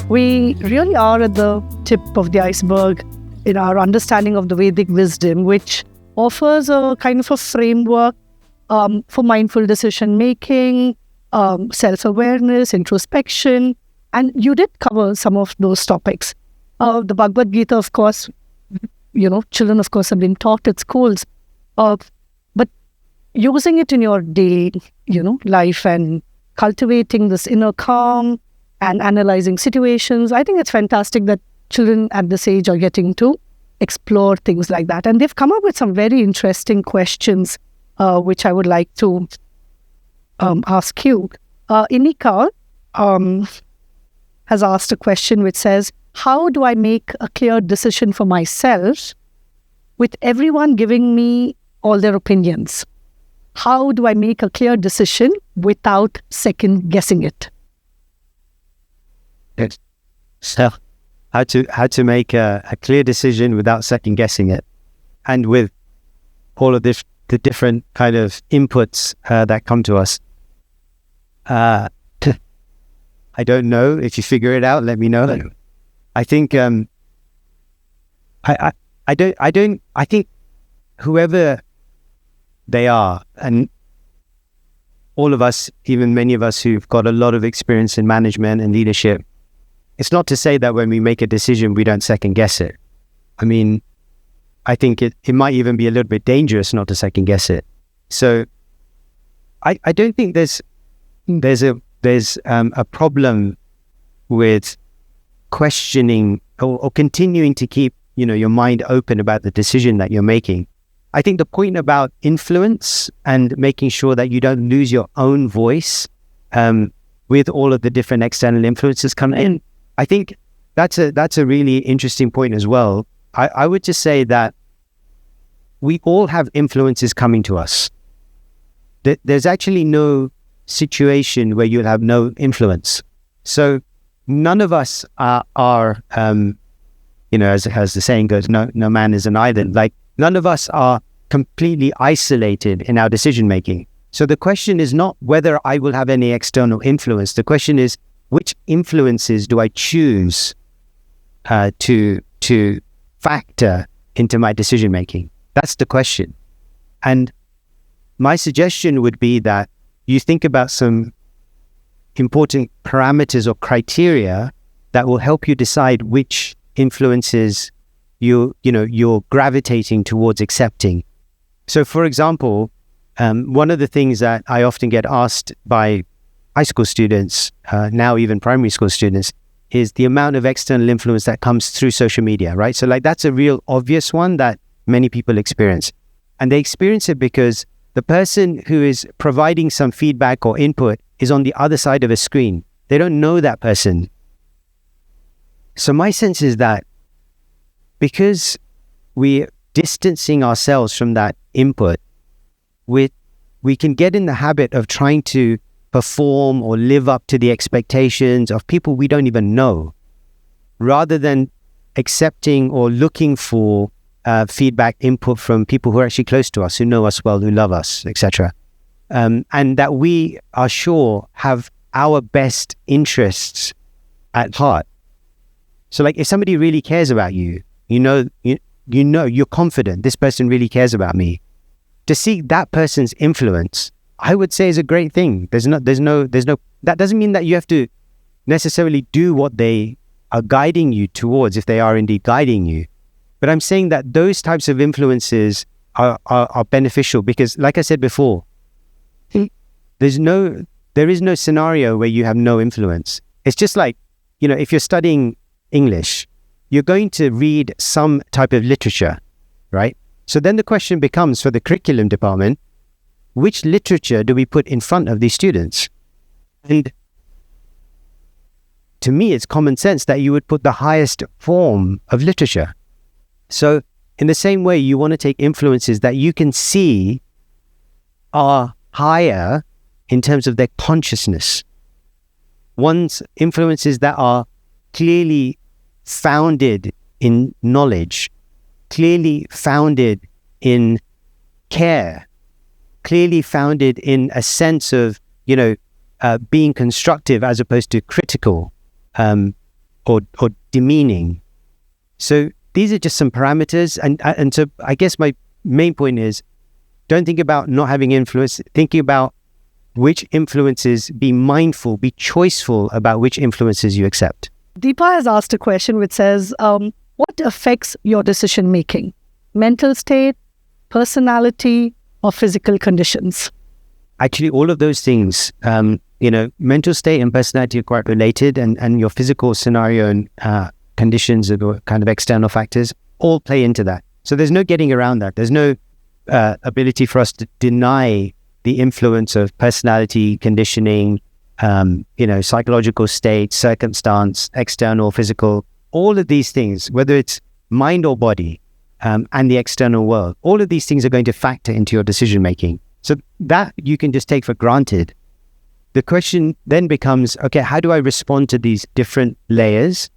We really are at the tip of the iceberg in our understanding of the Vedic wisdom, which offers a kind of a framework for mindful decision making, self-awareness, introspection, and you did cover some of those topics. The Bhagavad Gita, of course, children, of course, have been taught at schools, but using it in your daily, life and cultivating this inner calm and analyzing situations, I think it's fantastic that children at this age are getting to explore things like that. And they've come up with some very interesting questions, which I would like to ask you. Inika has asked a question which says, how do I make a clear decision for myself with everyone giving me all their opinions? How do I make a clear decision without second guessing it? So, how to make a clear decision without second guessing it, and with all of the different kind of inputs that come to us. I don't know. If you figure it out, let me know. I think I think whoever they are, and all of us, even many of us who've got a lot of experience in management and leadership, it's not to say that when we make a decision, we don't second guess it. I mean, I think it might even be a little bit dangerous not to second guess it. So I don't think there's a problem with questioning or continuing to keep, your mind open about the decision that you're making. I think the point about influence and making sure that you don't lose your own voice with all of the different external influences coming in, I think that's a really interesting point as well. I would just say that we all have influences coming to us. There's actually no situation where you'll have no influence. So none of us are as the saying goes, no man is an island. Like, none of us are completely isolated in our decision making. So the question is not whether I will have any external influence. The question is, which influences do I choose to factor into my decision making? That's the question. And my suggestion would be that you think about some important parameters or criteria that will help you decide which influences you're gravitating towards accepting. So, for example, one of the things that I often get asked by high school students, now even primary school students, is the amount of external influence that comes through social media, right? So that's a real obvious one that many people experience. And they experience it because the person who is providing some feedback or input is on the other side of a screen. They don't know that person. So my sense is that because we're distancing ourselves from that input, we can get in the habit of trying to perform or live up to the expectations of people we don't even know, rather than accepting or looking for feedback, input from people who are actually close to us, who know us well, who love us, etc. And that we are sure have our best interests at heart. So like, if somebody really cares about you, you're confident this person really cares about me. To seek that person's influence, I would say, is a great thing. There's no, that doesn't mean that you have to necessarily do what they are guiding you towards, if they are indeed guiding you. But I'm saying that those types of influences are beneficial because, like I said before, there is no scenario where you have no influence. It's just like, if you're studying English, you're going to read some type of literature, right? So then the question becomes, for the curriculum department, which literature do we put in front of these students? And to me, it's common sense that you would put the highest form of literature. So in the same way, you want to take influences that you can see are higher in terms of their consciousness. One's influences that are clearly founded in knowledge, clearly founded in care, clearly founded in a sense of, being constructive as opposed to critical, or demeaning. So these are just some parameters. And so I guess my main point is, don't think about not having influence. Thinking about which influences, be mindful, be choiceful about which influences you accept. Deepa has asked a question which says, what affects your decision making? Mental state, personality, or physical conditions? Actually, all of those things, mental state and personality are quite related, and your physical scenario and conditions or kind of external factors all play into that. So there's no getting around that. There's no ability for us to deny the influence of personality, conditioning, psychological state, circumstance, external, physical, all of these things, whether it's mind or body, and the external world, all of these things are going to factor into your decision making. So that you can just take for granted. The question then becomes, okay, how do I respond to these different layers?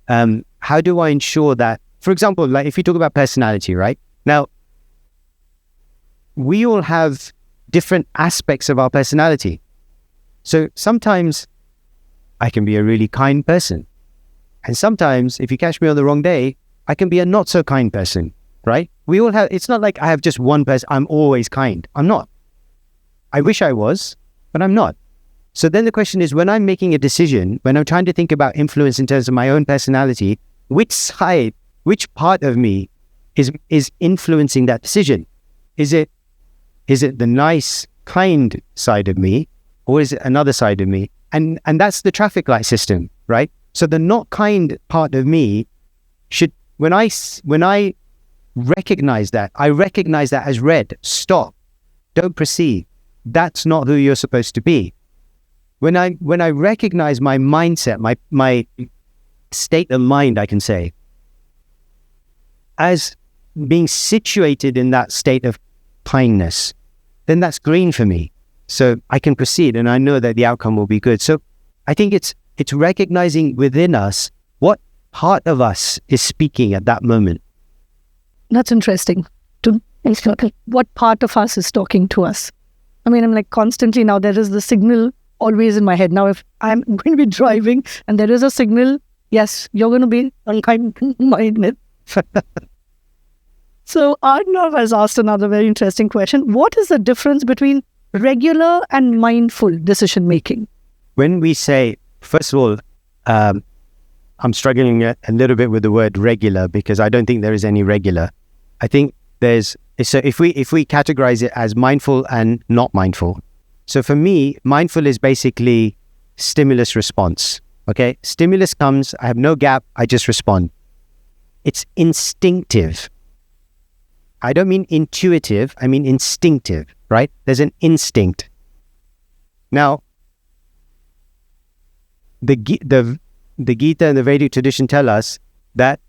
How do I ensure that, for example, like if you talk about personality, right? Now, we all have different aspects of our personality. So sometimes I can be a really kind person. And sometimes, if you catch me on the wrong day, I can be a not so kind person, right? We all have, it's not like I have just one person, I'm always kind. I'm not. I wish I was, but I'm not. So then the question is, when I'm making a decision, when I'm trying to think about influence in terms of my own personality, which side, which part of me is influencing that decision? Is it the nice, kind side of me, or is it another side of me? And that's the traffic light system, right? So the not kind part of me should, when I recognize that, I recognize that as red. Stop. Don't proceed. That's not who you're supposed to be. When I recognize my mindset, my state of mind, I can say, as being situated in that state of kindness, then that's green for me. So I can proceed and I know that the outcome will be good. So I think it's recognizing within us what part of us is speaking at that moment. That's interesting. What part of us is talking to us? I mean, I'm like constantly now, there is the signal always in my head. Now, if I'm going to be driving and there is a signal, yes, you're going to be unkind-minded. So Arnav has asked another very interesting question. What is the difference between regular and mindful decision making? When we say, first of all, I'm struggling a little bit with the word regular because I don't think there is any regular. I think so if we categorize it as mindful and not mindful. So for me, mindful is basically stimulus response. Okay, stimulus comes, I have no gap, I just respond. It's instinctive. I don't mean intuitive, I mean instinctive, right? There's an instinct. Now, the Gita and the Vedic tradition tell us that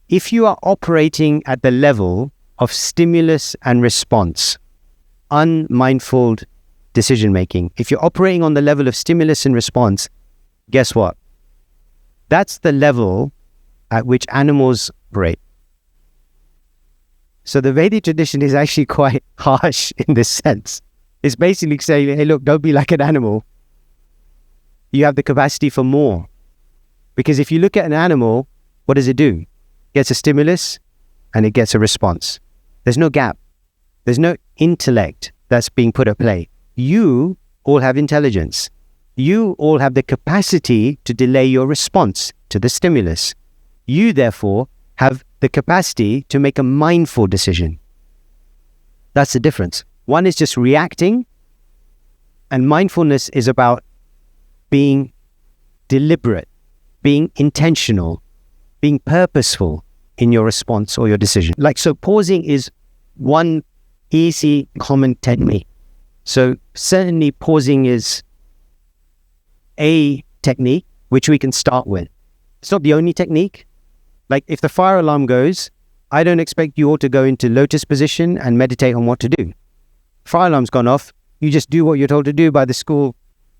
if you are operating at the level of stimulus and response, unmindful decision making, if you're operating on the level of stimulus and response, guess what? That's the level at which animals operate. So the Vedic tradition is actually quite harsh in this sense. It's basically saying, hey, look, don't be like an animal. You have the capacity for more. Because if you look at an animal, what does it do? It gets a stimulus and it gets a response. There's no gap. There's no intellect that's being put at play. You all have intelligence. You all have the capacity to delay your response to the stimulus. You, therefore, have the capacity to make a mindful decision. That's the difference. One is just reacting, and mindfulness is about being deliberate, being intentional, being purposeful in your response or your decision. So pausing is one easy, common technique. So certainly pausing is a technique which we can start with. It's not the only technique. Like if the fire alarm goes, I don't expect you all to go into lotus position and meditate on what to do. Fire alarm's gone off, you just do what you're told to do by the school,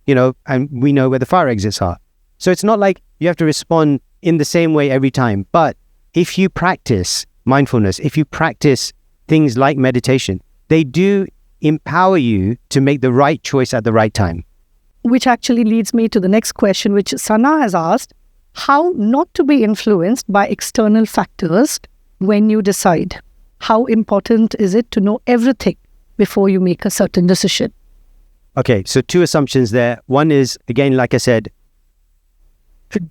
and we know where the fire exits are. So it's not like you have to respond in the same way every time. But if you practice mindfulness, if you practice things like meditation, they do empower you to make the right choice at the right time. Which actually leads me to the next question, which Sana has asked. how not to be influenced by external factors when you decide. How important is it to know everything before you make a certain decision? Okay, so two assumptions there. One is, again, like I said,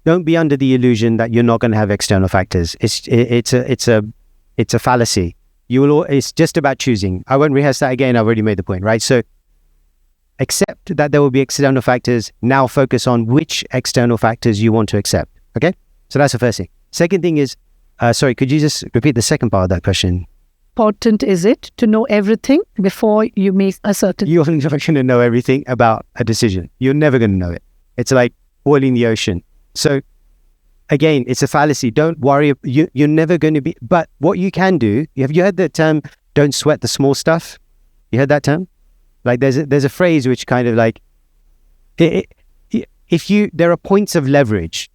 don't be under the illusion that you're not going to have external factors. It's a fallacy. It's just about choosing. I won't rehearse that again. I've already made the point, right? So accept that there will be external factors. Now focus on which external factors you want to accept. Okay? So that's the first thing. Second thing is, sorry, could you just repeat the second part of that question? Important is it to know everything before you make a certain... You're never going to know everything about a decision. You're never going to know it. It's like boiling the ocean. So again, it's a fallacy. Don't worry. You're never going to be... But what you can do, have you heard the term, don't sweat the small stuff? You heard that term? Like there's a phrase which kind of like, there are points of leverage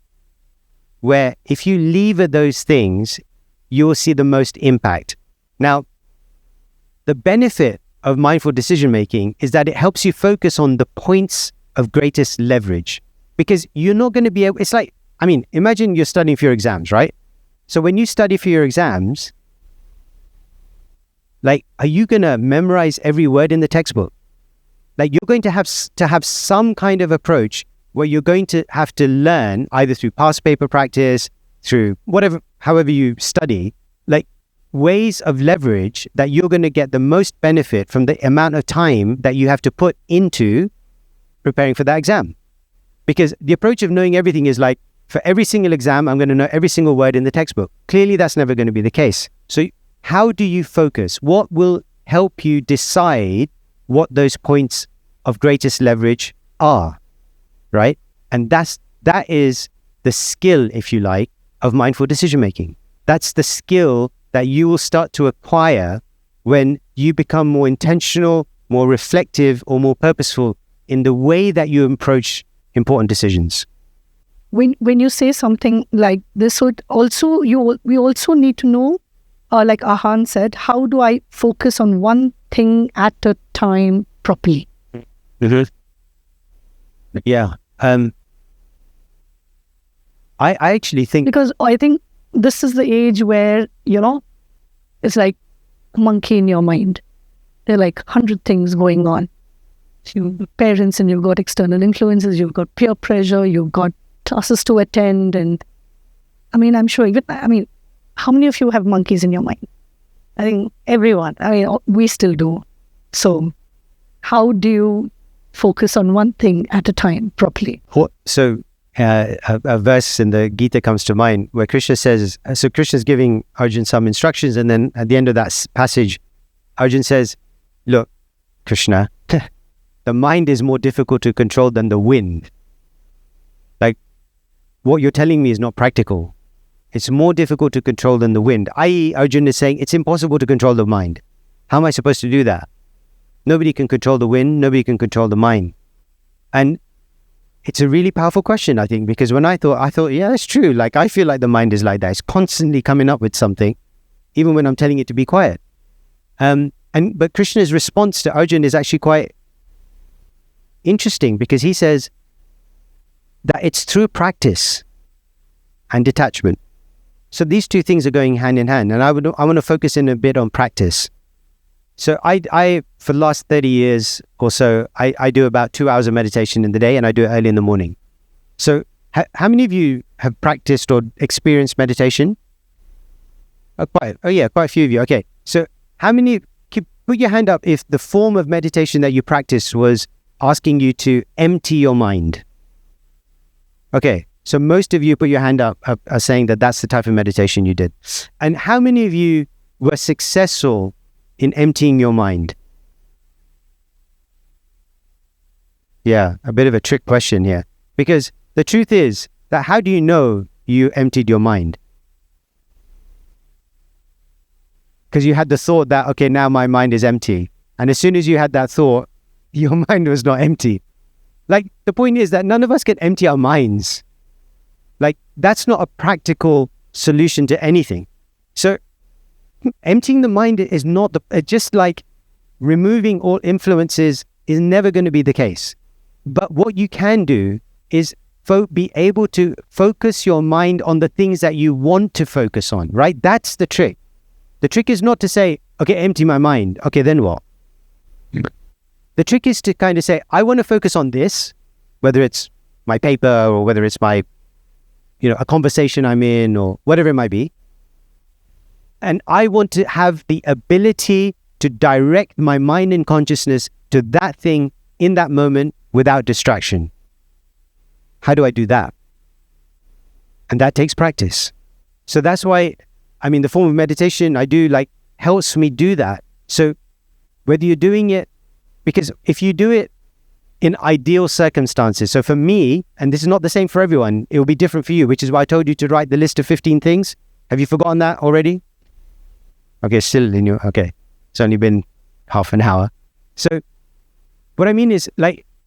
where if you lever those things, you'll see the most impact. Now, the benefit of mindful decision making is that it helps you focus on the points of greatest leverage, because you're not going to be able, it's like, imagine you're studying for your exams, right? So when you study for your exams, like, are you going to memorize every word in the textbook? Like, you're going to have some kind of approach where you're going to have to learn either through past paper practice, through however you study, like ways of leverage that you're going to get the most benefit from the amount of time that you have to put into preparing for that exam. Because the approach of knowing everything is like, for every single exam, I'm going to know every single word in the textbook. Clearly, that's never going to be the case. So how do you focus? What will help you decide what those points of greatest leverage are, right? And that is the skill, if you like, of mindful decision making. That's the skill that you will start to acquire when you become more intentional, more reflective, or more purposeful in the way that you approach important decisions. When you say something like this, we also need to know, like Ahan said, how do I focus on one thing at a time properly? Mm-hmm. Yeah. I actually think... Because I think this is the age where, it's like a monkey in your mind. There are like 100 things going on. You've got parents and you've got external influences, you've got peer pressure, you've got classes to attend. And I'm sure, how many of you have monkeys in your mind? I think everyone. We still do. So how do you focus on one thing at a time properly? So a verse in the Gita comes to mind where Krishna says, so Krishna's giving Arjun some instructions, and then at the end of that passage, Arjun says, look, Krishna, the mind is more difficult to control than the wind. Like, what you're telling me is not practical. It's more difficult to control than the wind. I.e., Arjun is saying it's impossible to control the mind. How am I supposed to do that? Nobody can control the wind. Nobody can control the mind. And it's a really powerful question, I think, because when I thought, yeah, that's true. Like, I feel like the mind is like that. It's constantly coming up with something, even when I'm telling it to be quiet. But Krishna's response to Arjun is actually quite interesting, because he says that it's through practice and detachment. So these two things are going hand in hand, and I want to focus in a bit on practice. So I for the last 30 years or so, I do about 2 hours of meditation in the day, and I do it early in the morning. So how many of you have practiced or experienced meditation? Quite a few of you. Okay. So how many, put your hand up if the form of meditation that you practiced was asking you to empty your mind. Okay. So most of you put your hand up are saying that that's the type of meditation you did. And how many of you were successful in emptying your mind? Yeah, a bit of a trick question here. Because the truth is that how do you know you emptied your mind? Because you had the thought that, okay, now my mind is empty. And as soon as you had that thought, your mind was not empty. Like, the point is that none of us can empty our minds. Like, that's not a practical solution to anything. So emptying the mind is not just like removing all influences is never going to be the case. But what you can do is be able to focus your mind on the things that you want to focus on, right? That's the trick. The trick is not to say, okay, empty my mind. Okay, then what? The trick is to kind of say, I want to focus on this, whether it's my paper or whether it's my, a conversation I'm in or whatever it might be. And I want to have the ability to direct my mind and consciousness to that thing in that moment without distraction. How do I do that? And that takes practice. So that's why, the form of meditation I do helps me do that. So whether you're doing it, because if you do it in ideal circumstances, so for me, and this is not the same for everyone, it will be different for you, which is why I told you to write the list of 15 things. Have you forgotten that already? Okay, still in your, okay. It's only been half an hour. So what I mean is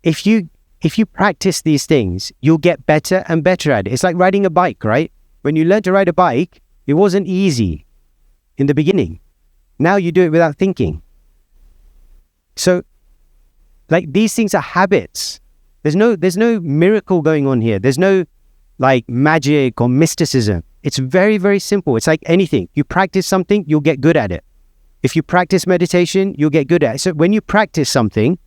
if you practice these things, you'll get better and better at it. It's like riding a bike, right? When you learn to ride a bike, it wasn't easy in the beginning. Now you do it without thinking. So these things are habits. There's no miracle going on here. There's no magic or mysticism. It's very, very simple. It's like anything. You practice something, you'll get good at it. If you practice meditation, you'll get good at it. So when you practice something,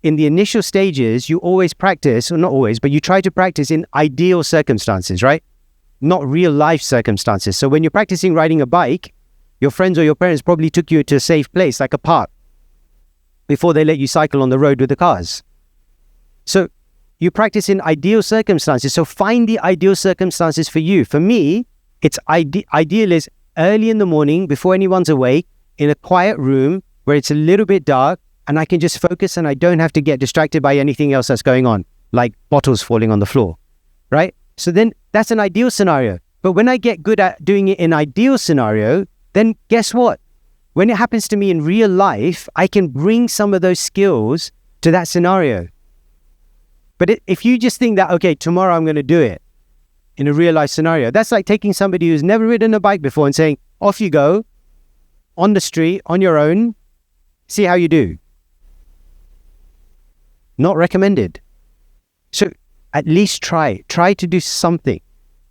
in the initial stages, you always practice, or not always, but you try to practice in ideal circumstances, right? Not real life circumstances. So when you're practicing riding a bike, your friends or your parents probably took you to a safe place, like a park, before they let you cycle on the road with the cars. So you practice in ideal circumstances. So find the ideal circumstances for you. For me, it's ideal is early in the morning, before anyone's awake, in a quiet room where it's a little bit dark, and I can just focus and I don't have to get distracted by anything else that's going on, like bottles falling on the floor, right? So then that's an ideal scenario. But when I get good at doing it in ideal scenario, then guess what? When it happens to me in real life, I can bring some of those skills to that scenario. But if you just think that, okay, tomorrow I'm going to do it in a real life scenario, that's like taking somebody who's never ridden a bike before and saying, off you go, on the street, on your own, see how you do. Not recommended. So at least try to do something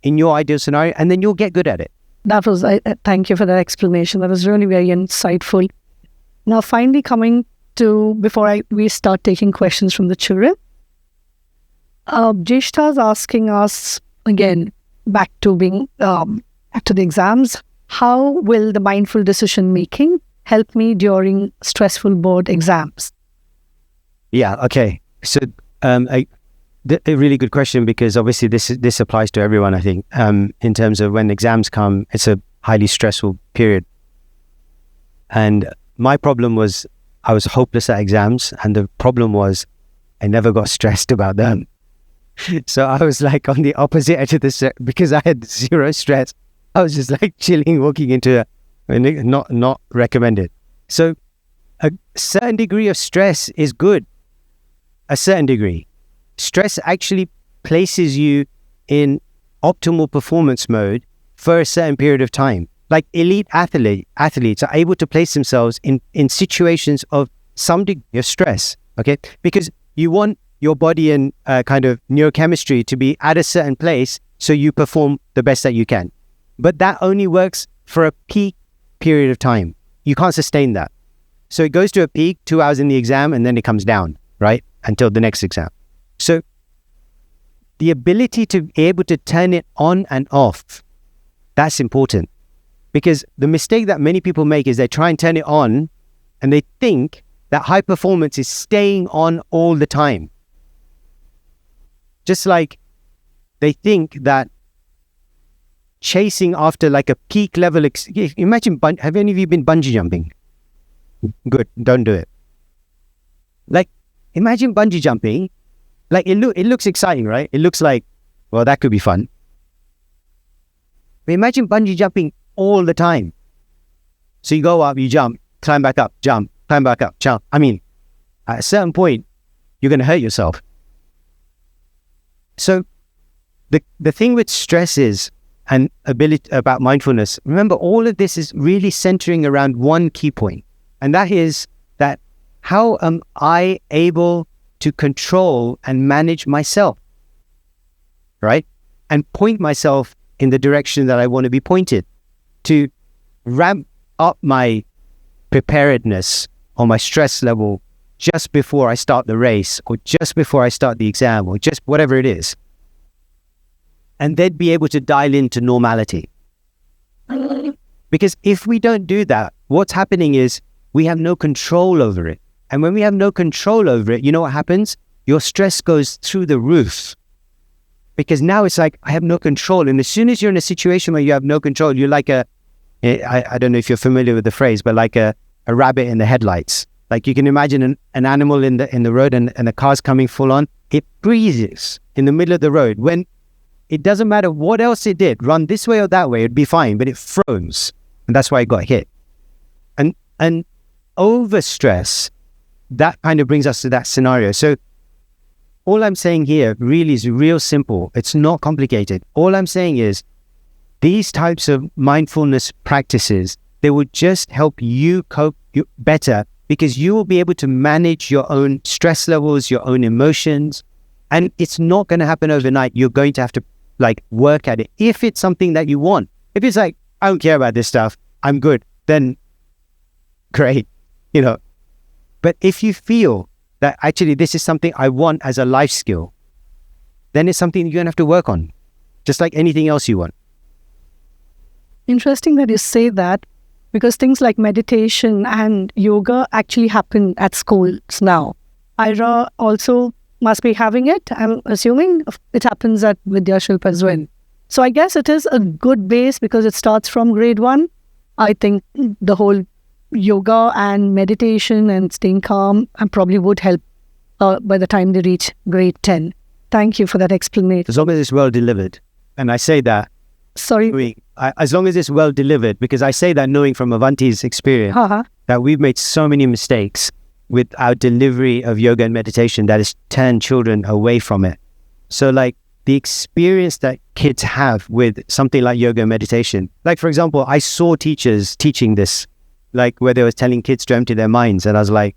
in your ideal scenario, and then you'll get good at it. That was, thank you for that explanation. That was really very insightful. Now, finally coming to, before we start taking questions from the children, Jeshta is asking us, again, back to the exams, how will the mindful decision making help me during stressful board exams? Yeah, okay. So a really good question, because obviously this applies to everyone, I think. In terms of when exams come, it's a highly stressful period. And my problem was I was hopeless at exams, and the problem was I never got stressed about them. So I was on the opposite edge of the because I had zero stress. I was just chilling, walking into not recommended. So a certain degree of stress is good. A certain degree. Stress actually places you in optimal performance mode for a certain period of time. Like elite athletes are able to place themselves in situations of some degree of stress, okay? Because you want your body and kind of neurochemistry to be at a certain place so you perform the best that you can. But that only works for a peak period of time. You can't sustain that. So it goes to a peak 2 hours in the exam, and then it comes down, right? Until the next exam. So the ability to be able to turn it on and off, that's important. Because the mistake that many people make is they try and turn it on, and they think that high performance is staying on all the time. Just like they think that chasing after a peak level, imagine, have any of you been bungee jumping? Good, don't do it. Imagine bungee jumping, it looks exciting, right? It looks like, well, that could be fun. But imagine bungee jumping all the time. So you go up, you jump, climb back up, jump, climb back up, jump. At a certain point, you're going to hurt yourself. So the thing with stress is, and ability about mindfulness, remember, all of this is really centering around one key point. And that is that how am I able to control and manage myself? right? And point myself in the direction that I want to be pointed, to ramp up my preparedness or my stress level just before I start the race, or just before I start the exam, or just whatever it is. And then be able to dial into normality. Because if we don't do that, what's happening is we have no control over it. And when we have no control over it, you know what happens? Your stress goes through the roof. Because now it's like, I have no control. And as soon as you're in a situation where you have no control, you're like I don't know if you're familiar with the phrase, but like a rabbit in the headlights. Like you can imagine an animal in the road, and the car's coming full on. It freezes in the middle of the road. When it doesn't matter what else it did, run this way or that way, it'd be fine, but it froze. And that's why it got hit. And overstress, that kind of brings us to that scenario. So all I'm saying here really is real simple. It's not complicated. All I'm saying is these types of mindfulness practices, they will just help you cope better, because you will be able to manage your own stress levels, your own emotions. And it's not going to happen overnight. You're going to have to work at it. If it's something that you want, if it's like, I don't care about this stuff, I'm good, then great, But if you feel that actually this is something I want as a life skill, then it's something you're going to have to work on, just like anything else you want. Interesting that you say that, because things like meditation and yoga actually happen at schools now. Ira also must be having it. I'm assuming it happens at Vidyashilp as well. So I guess it is a good base because it starts from grade 1. I think the whole yoga and meditation and staying calm and probably would help by the time they reach grade 10. Thank you for that explanation. As long as it's well delivered. And I say that. Sorry. As long as it's well delivered, because I say that knowing from Avanti's experience that we've made so many mistakes with our delivery of yoga and meditation that has turned children away from it. So the experience that kids have with something like yoga and meditation, for example, I saw teachers teaching this, where they were telling kids to empty their minds. And I was like,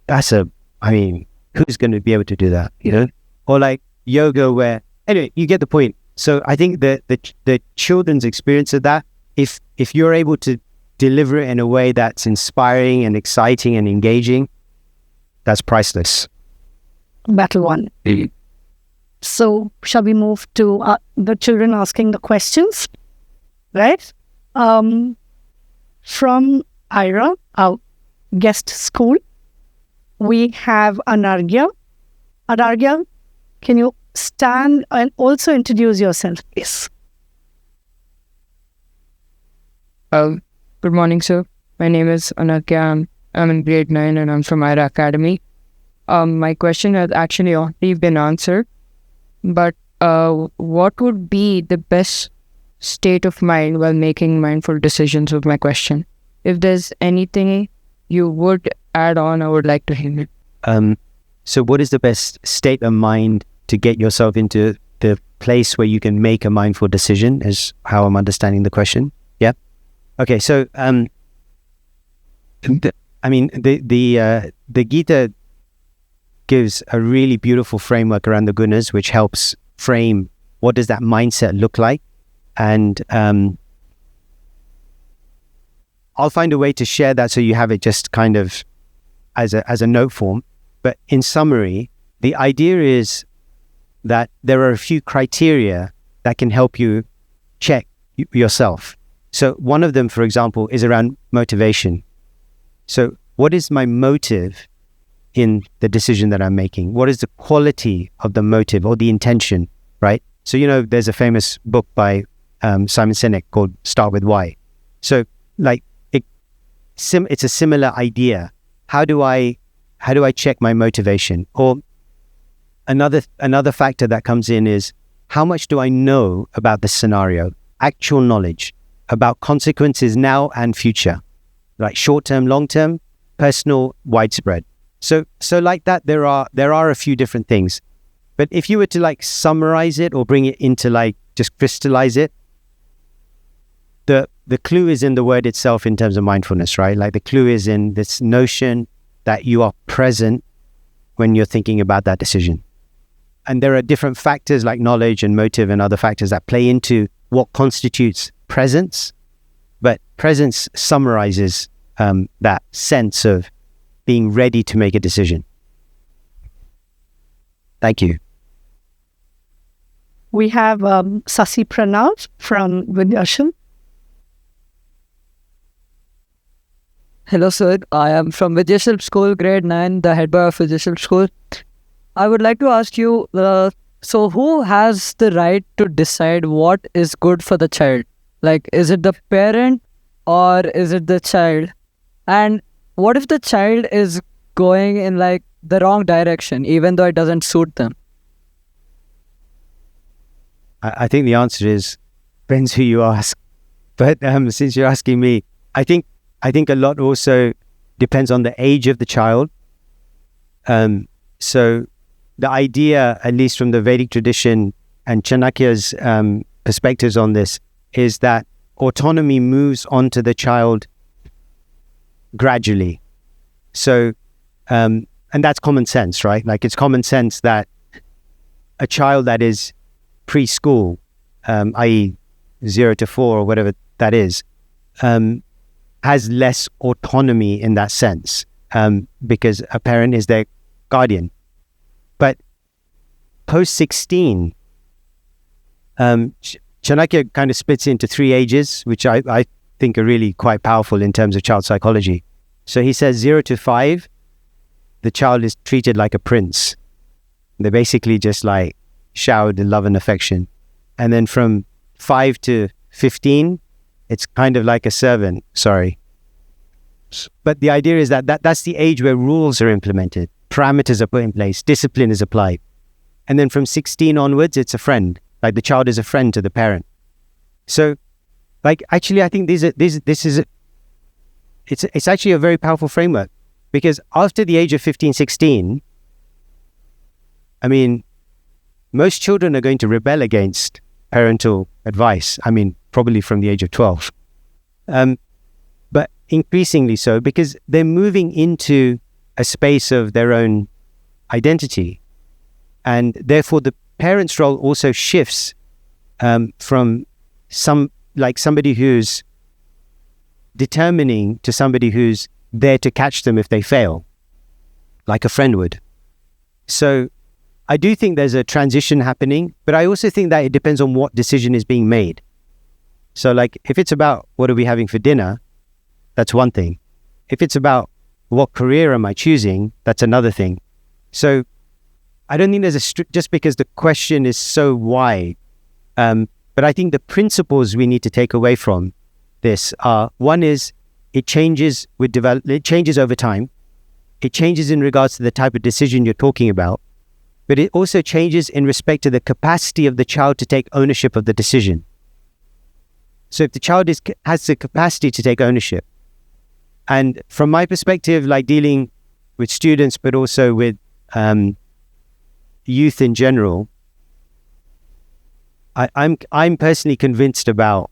who's going to be able to do that, Or yoga where, anyway, you get the point. So I think that the children's experience of that, if you're able to deliver it in a way that's inspiring and exciting and engaging, that's priceless. Battle one. So shall we move to the children asking the questions, right? From Ira, our guest school, we have Anargya. Anargya, can you stand and also introduce yourself, please? Good morning, sir. My name is Anargya. I'm in grade 9 and I'm from Ira Academy. My question has actually already been answered, but what would be the best state of mind while making mindful decisions was my question. If there's anything you would add on, I would like to hear it. So what is the best state of mind to get yourself into the place where you can make a mindful decision, is how I'm understanding the question. Yeah. Okay. So, the Gita gives a really beautiful framework around the gunas, which helps frame what does that mindset look like. And I'll find a way to share that so you have it just kind of as a note form. But in summary, the idea is that there are a few criteria that can help you check yourself. So one of them, for example, is around motivation. So what is my motive in the decision that I'm making? What is the quality of the motive or the intention, right? So, there's a famous book by Simon Sinek called Start With Why. So it's a similar idea. How do I check my motivation? Or another factor that comes in is, how much do I know about the scenario? Actual knowledge about consequences now and future, like short-term, long-term, personal, widespread. So like that, there are a few different things. But if you were to summarize it or bring it into just crystallize it, the clue is in the word itself in terms of mindfulness, right? The clue is in this notion that you are present when you're thinking about that decision. And there are different factors like knowledge and motive and other factors that play into what constitutes presence. But presence summarizes that sense of being ready to make a decision. Thank you. We have Sasi Pranav from Vidyashilp. Hello, sir. I am from Vidyashilp School, grade 9, the head boy of Vidyashilp School. I would like to ask you, so who has the right to decide what is good for the child? Like, is it the parent or is it the child? And what if the child is going in like the wrong direction, even though it doesn't suit them? I think the answer is depends who you ask. But since you're asking me, I think a lot also depends on the age of the child. So the idea, at least from the Vedic tradition and Chanakya's perspectives on this, is that autonomy moves onto the child gradually. So, and that's common sense, right? Like it's common sense that a child that is preschool, i.e. 0 to 4 or whatever that is, has less autonomy in that sense, because a parent is their guardian. But post 16, Chanakya kind of splits into 3 ages, which I think are really quite powerful in terms of child psychology. So he says 0 to 5, the child is treated like a prince. They're basically just like showered in love and affection. And then from 5 to 15, it's kind of like a servant, But the idea is that's the age where rules are implemented, parameters are put in place, discipline is applied. And then from 16 onwards, it's a friend. Like the child is a friend to the parent. So, like, actually, I think it's actually a very powerful framework, because after the age of 15, 16, I mean, most children are going to rebel against parental advice. I mean, probably from the age of 12. But increasingly so, because they're moving into a space of their own identity. And therefore, the parent's role also shifts from somebody who's determining to somebody who's there to catch them if they fail, like a friend would. So I do think there's a transition happening, but I also think that it depends on what decision is being made. So like, if it's about what are we having for dinner, that's one thing. If it's about what career am I choosing, that's another thing. So I don't think there's just because the question is so wide. But I think the principles we need to take away from this are, one is it changes it changes over time. It changes in regards to the type of decision you're talking about, but it also changes in respect to the capacity of the child to take ownership of the decision. So if the child has the capacity to take ownership, and from my perspective, like dealing with students, but also with youth in general, I'm personally convinced about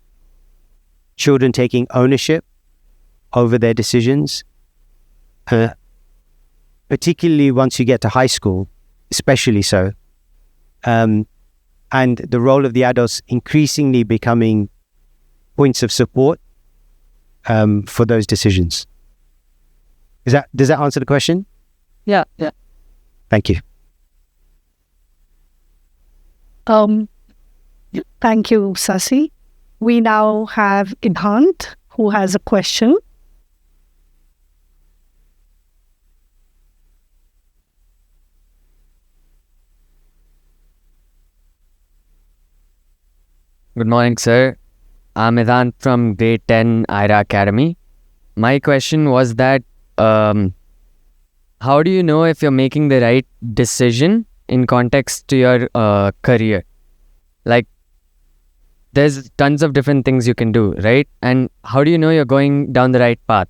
children taking ownership over their decisions, particularly once you get to high school, especially so, and the role of the adults increasingly becoming points of support for those decisions. Does that answer the question? Yeah. Thank you. Thank you, Sasi. We now have Idhant, who has a question. Good morning, sir. I'm Idhant from grade 10 IRA Academy. My question was that how do you know if you're making the right decision in context to your career? Like, there's tons of different things you can do, right? And how do you know you're going down the right path?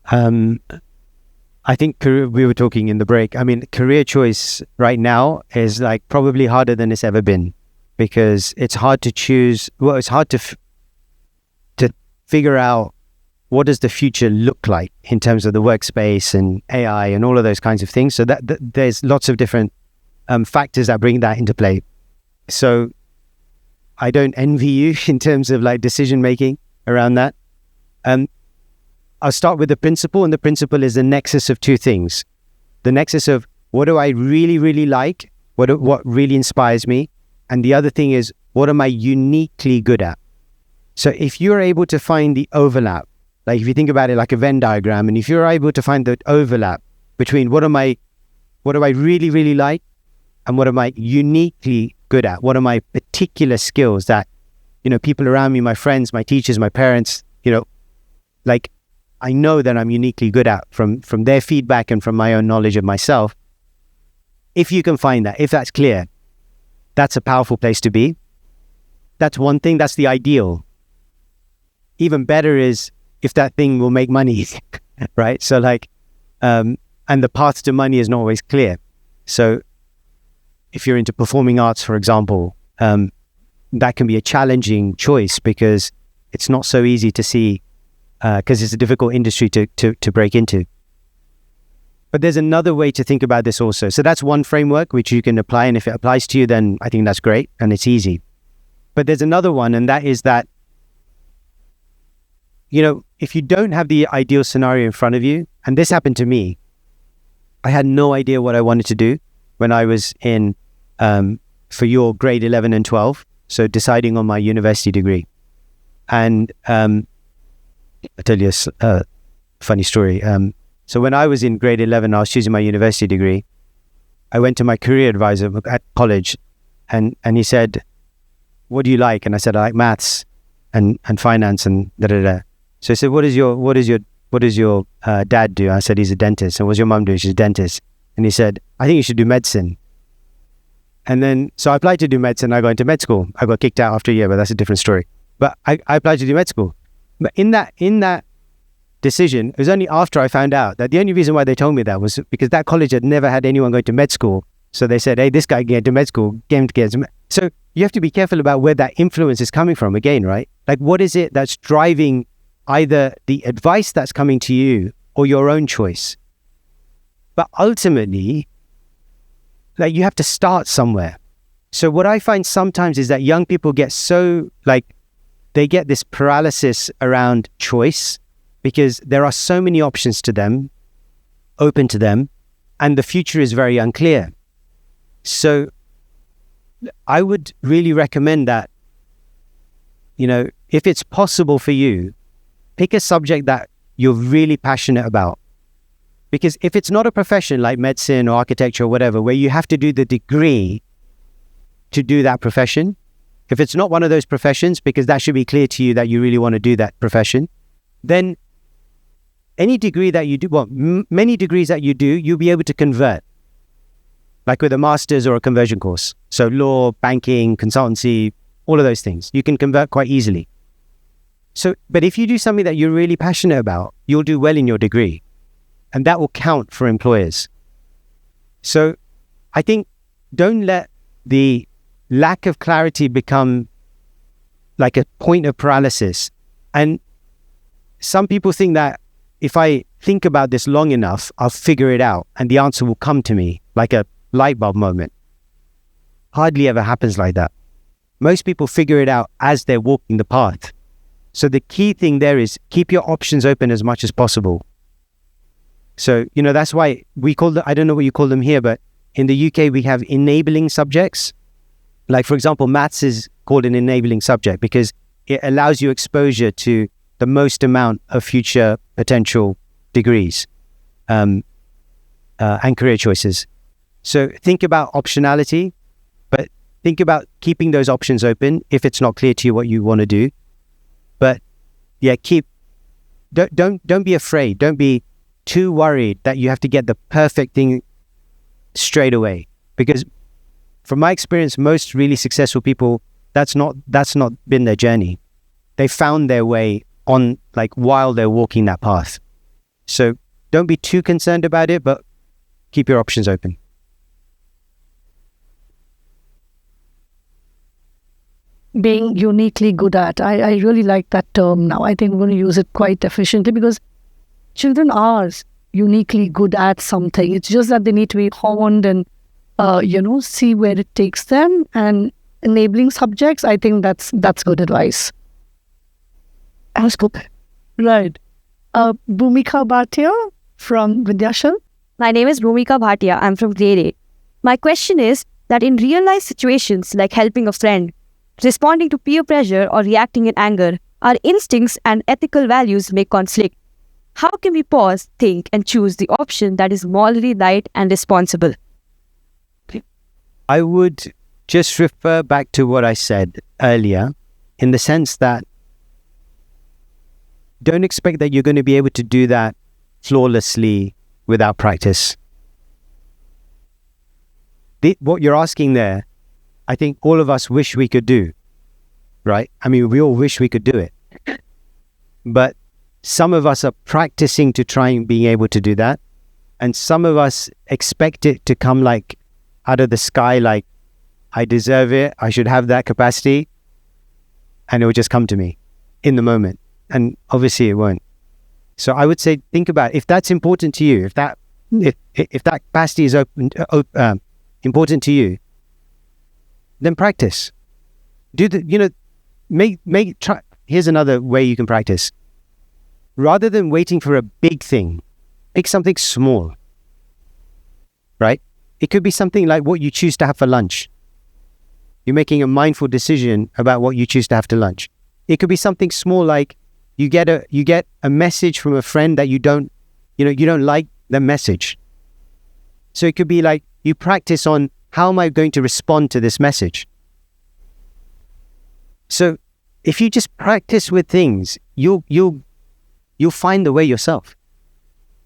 I think we were talking in the break. I mean, career choice right now is like probably harder than it's ever been, because it's hard to choose. Well, it's hard to figure out what does the future look like in terms of the workspace and AI and all of those kinds of things. So that there's lots of different factors that bring that into play. So I don't envy you in terms of like decision making around that. I'll start with the principle, and the principle is the nexus of two things. The nexus of what do I really, really like, what really inspires me, and the other thing is what am I uniquely good at? So if you're able to find the overlap, like if you think about it like a Venn diagram, and if you're able to find the overlap between what do I really, really like, and what am I uniquely good at? What are my particular skills that, people around me, my friends, my teachers, my parents, like I know that I'm uniquely good at from their feedback and from my own knowledge of myself. If you can find that, if that's clear, that's a powerful place to be. That's one thing, that's the ideal. Even better is if that thing will make money, right? So like, and the path to money is not always clear. So if you're into performing arts, for example, that can be a challenging choice because it's not so easy to see, because it's a difficult industry to break into. But there's another way to think about this also. So that's one framework which you can apply, and if it applies to you, then I think that's great and it's easy. But there's another one, and that is that, if you don't have the ideal scenario in front of you, and this happened to me, I had no idea what I wanted to do when I was in, for your grade 11 and 12, so deciding on my university degree. And I'll tell you a funny story. So when I was in grade 11, I was choosing my university degree. I went to my career advisor at college, and he said, "What do you like?" And I said, "I like maths and finance and da da da." So he said, "What does your dad do?" I said, "He's a dentist." "And what's your mum do?" "She's a dentist." And he said, "I think you should do medicine." And then, so I applied to do medicine. I got into med school. I got kicked out after a year, but that's a different story. But I applied to do med school. But in that decision, it was only after I found out that the only reason why they told me that was because that college had never had anyone going to med school. So they said, "Hey, this guy can get to med school, get him to get to med." So you have to be careful about where that influence is coming from again, right? Like, what is it that's driving either the advice that's coming to you or your own choice? But ultimately, like, you have to start somewhere. So what I find sometimes is that young people get so, like, they get this paralysis around choice because there are so many options to them, open to them, and the future is very unclear. So I would really recommend that, if it's possible for you, pick a subject that you're really passionate about. Because if it's not a profession like medicine or architecture or whatever, where you have to do the degree to do that profession, if it's not one of those professions, because that should be clear to you that you really want to do that profession, then any degree that you do, many degrees that you do, you'll be able to convert, like with a master's or a conversion course. So law, banking, consultancy, all of those things, you can convert quite easily. So, but if you do something that you're really passionate about, you'll do well in your degree. And that will count for employers. So I think don't let the lack of clarity become like a point of paralysis. And some people think that if I think about this long enough, I'll figure it out and the answer will come to me like a light bulb moment. Hardly ever happens like that. Most people figure it out as they're walking the path. So the key thing there is keep your options open as much as possible. So, that's why we call them, I don't know what you call them here, but in the UK, we have enabling subjects. Like, for example, maths is called an enabling subject because it allows you exposure to the most amount of future potential degrees and career choices. So think about optionality, but think about keeping those options open if it's not clear to you what you want to do. But yeah, don't be afraid. Don't be too worried that you have to get the perfect thing straight away, because from my experience, most really successful people, that's not been their journey. They found their way on, like, while they're walking that path. So don't be too concerned about it, but keep your options open. being uniquely good at. I really like that term now. I think we're going to use it quite efficiently because children are uniquely good at something. It's just that they need to be honed and, see where it takes them. And enabling subjects, I think that's good advice. That's good. Right. Bhumika Bhatia from Vidyashilp. My name is Bhumika Bhatia. I'm from grade 8. My question is that in real life situations like helping a friend, responding to peer pressure or reacting in anger, our instincts and ethical values may conflict. How can we pause, think, and choose the option that is morally right and responsible? I would just refer back to what I said earlier, in the sense that don't expect that you're going to be able to do that flawlessly without practice. What you're asking there, I think all of us wish we could do, right? I mean, we all wish we could do it. But some of us are practicing to try and being able to do that. And some of us expect it to come like out of the sky, like, I deserve it, I should have that capacity, and it will just come to me in the moment. And obviously it won't. So I would say, think about if that's important to you, if that capacity is important to you, then practice. Try. Here's another way you can practice. Rather than waiting for a big thing, pick something small, right? It could be something like what you choose to have for lunch. You're making a mindful decision about what you choose to have to lunch. It could be something small like you get a message from a friend that you don't like the message. So it could be like you practice on how am I going to respond to this message. So if you just practice with things, you'll find the way yourself,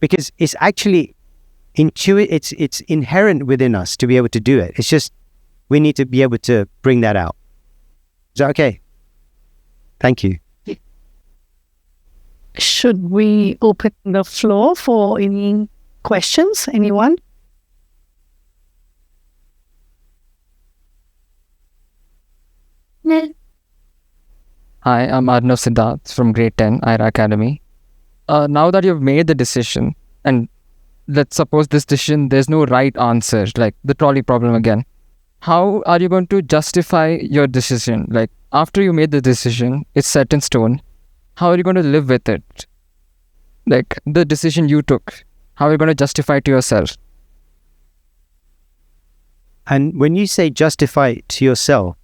because it's actually it's inherent within us to be able to do it. It's just we need to be able to bring that out. Is that okay? Thank you. Should we open the floor for any questions? Anyone? Hi, I'm Arnav Siddharth from grade 10, IRA Academy. Now that you've made the decision, and let's suppose this decision, there's no right answer, like the trolley problem again. How are you going to justify your decision? Like, after you made the decision, it's set in stone. How are you going to live with it? Like, the decision you took, how are you going to justify it to yourself? And when you say justify it to yourself,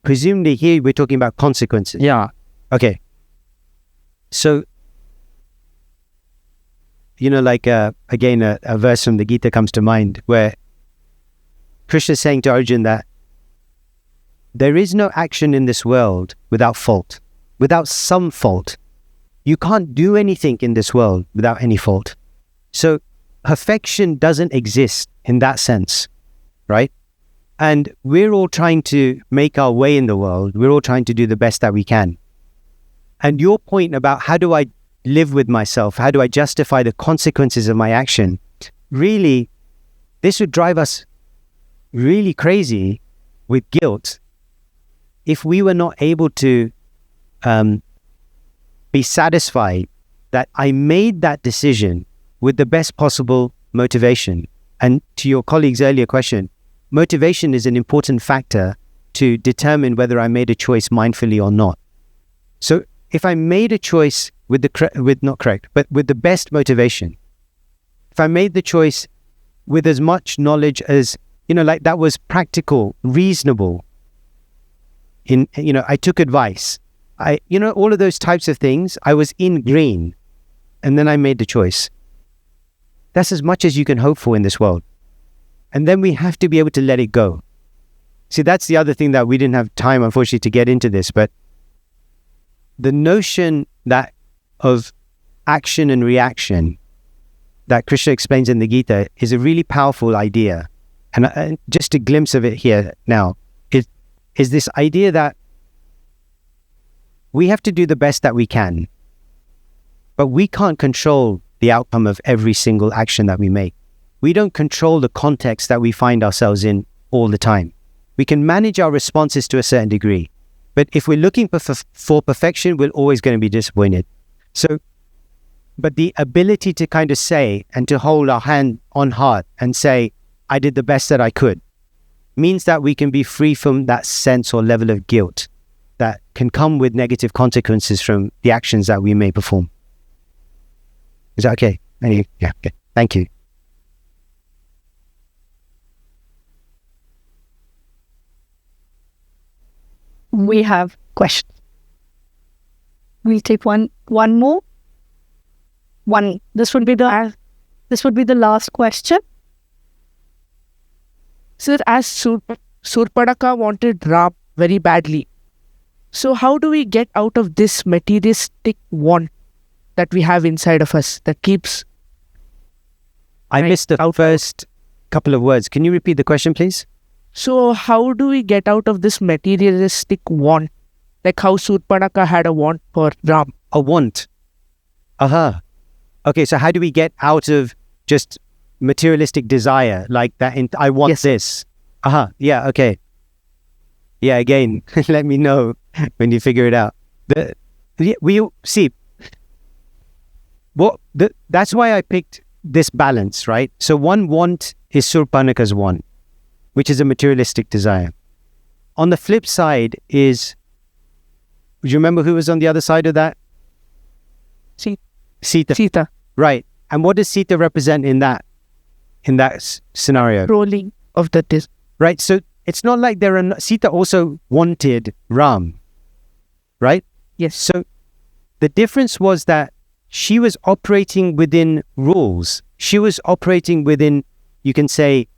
presumably here we're talking about consequences. Yeah. Okay. So, again, a verse from the Gita comes to mind where Krishna is saying to Arjuna that there is no action in this world without fault, without some fault. You can't do anything in this world without any fault. So perfection doesn't exist in that sense, right? And we're all trying to make our way in the world. We're all trying to do the best that we can. And your point about how do I live with myself? How do I justify the consequences of my action? Really, this would drive us really crazy with guilt if we were not able to be satisfied that I made that decision with the best possible motivation. And to your colleague's earlier question, motivation is an important factor to determine whether I made a choice mindfully or not. So if I made a choice with the best motivation, if I made the choice with as much knowledge as, that was practical, reasonable, I took advice, all of those types of things, I was in green, and then I made the choice. That's as much as you can hope for in this world. And then we have to be able to let it go. See, that's the other thing that we didn't have time, unfortunately, to get into this, but the notion that of action and reaction that Krishna explains in the Gita is a really powerful idea. And just a glimpse of it here now is this idea that we have to do the best that we can, but we can't control the outcome of every single action that we make. We don't control the context that we find ourselves in all the time. We can manage our responses to a certain degree, But if we're looking for perfection, we're always going to be disappointed. So, but the ability to kind of say and to hold our hand on heart and say, I did the best that I could, means that we can be free from that sense or level of guilt that can come with negative consequences from the actions that we may perform. Is that okay? Yeah, okay. Thank you. We have questions. We'll take one more. This would be the last question. Sir, as Surpadaka wanted Ram very badly, so how do we get out of this materialistic want that we have inside of us that keeps... I missed the first couple of words. Can you repeat the question, please? So how do we get out of this materialistic want? Like how Surpadaka had a want for Ram. A want. Aha. Okay, so how do we get out of just materialistic desire like that? I want this. Aha. Yeah, okay. Yeah, again, let me know when you figure it out. That's why I picked this balance, right? So one want is Surpanaka's want, which is a materialistic desire. On the flip side is, do you remember who was on the other side of that? Sita. Right. And what does Sita represent in that scenario? Rolling of the disc. Right. So it's not like Sita also wanted Ram, right? Yes. So the difference was that she was operating within rules. She was operating within, you can say,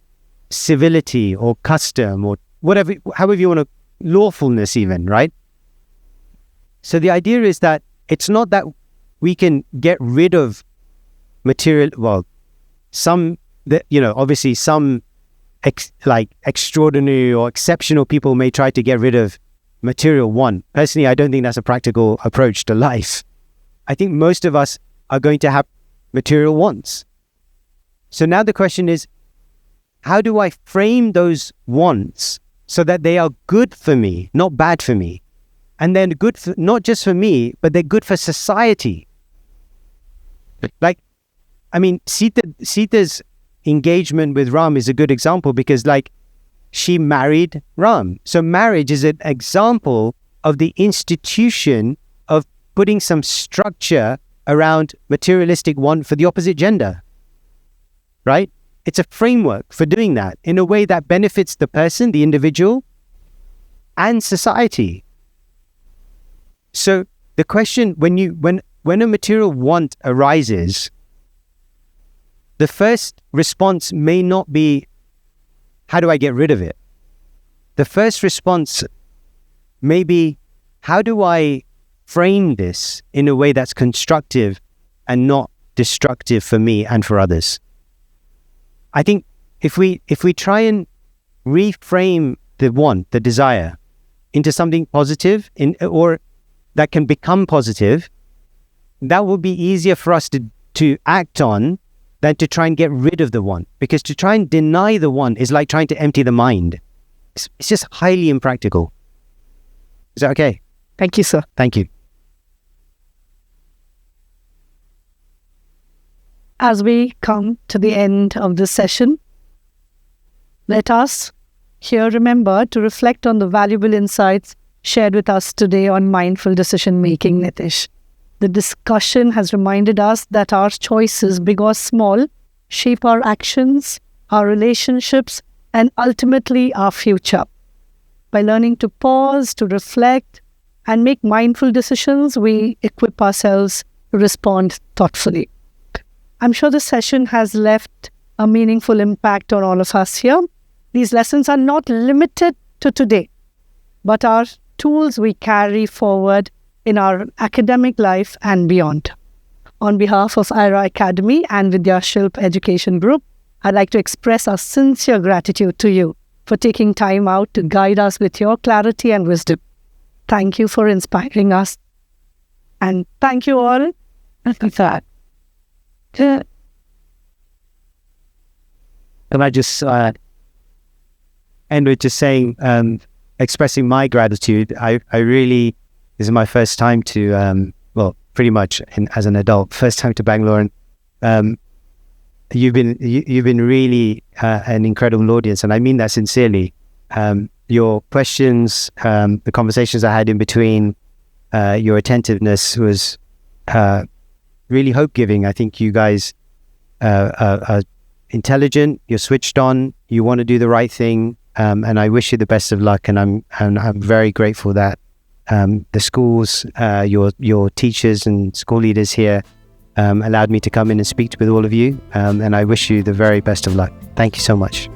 civility or custom or whatever, however you want to, lawfulness even, right? So the idea is that it's not that we can get rid of material, obviously some extraordinary or exceptional people may try to get rid of material want. Personally, I don't think that's a practical approach to life. I think most of us are going to have material wants. So now the question is, how do I frame those wants so that they are good for me, not bad for me? And then good for, not just for me, but they're good for society. Sita's engagement with Ram is a good example because she married Ram. So marriage is an example of the institution of putting some structure around materialistic want for the opposite gender, right? It's a framework for doing that in a way that benefits the person, the individual, and society. So the question, when a material want arises, the first response may not be, how do I get rid of it? The first response may be, how do I frame this in a way that's constructive and not destructive for me and for others? I think if we try and reframe the want, the desire, into something positive or that can become positive, that will be easier for us to act on than to try and get rid of the want. Because to try and deny the want is like trying to empty the mind. It's just highly impractical. Is that okay? Thank you, sir. Thank you. As we come to the end of this session, let us here remember to reflect on the valuable insights shared with us today on mindful decision making, Nitesh. The discussion has reminded us that our choices, big or small, shape our actions, our relationships, and ultimately our future. By learning to pause, to reflect, and make mindful decisions, we equip ourselves to respond thoughtfully. I'm sure the session has left a meaningful impact on all of us here. These lessons are not limited to today, but are tools we carry forward in our academic life and beyond. On behalf of IRA Academy and Vidyashilp Education Group, I'd like to express our sincere gratitude to you for taking time out to guide us with your clarity and wisdom. Thank you for inspiring us. And thank you all for that. Can I just end with just saying, expressing my gratitude. I really, this is my first time to, pretty much as an adult, first time to Bangalore, and you've been really an incredible audience, and I mean that sincerely. Your questions, the conversations I had in between, your attentiveness was really hope-giving. I think you guys are intelligent, you're switched on, you want to do the right thing, and I wish you the best of luck. And I'm very grateful that the schools, your teachers and school leaders here allowed me to come in and speak with all of you. And I wish you the very best of luck. Thank you so much.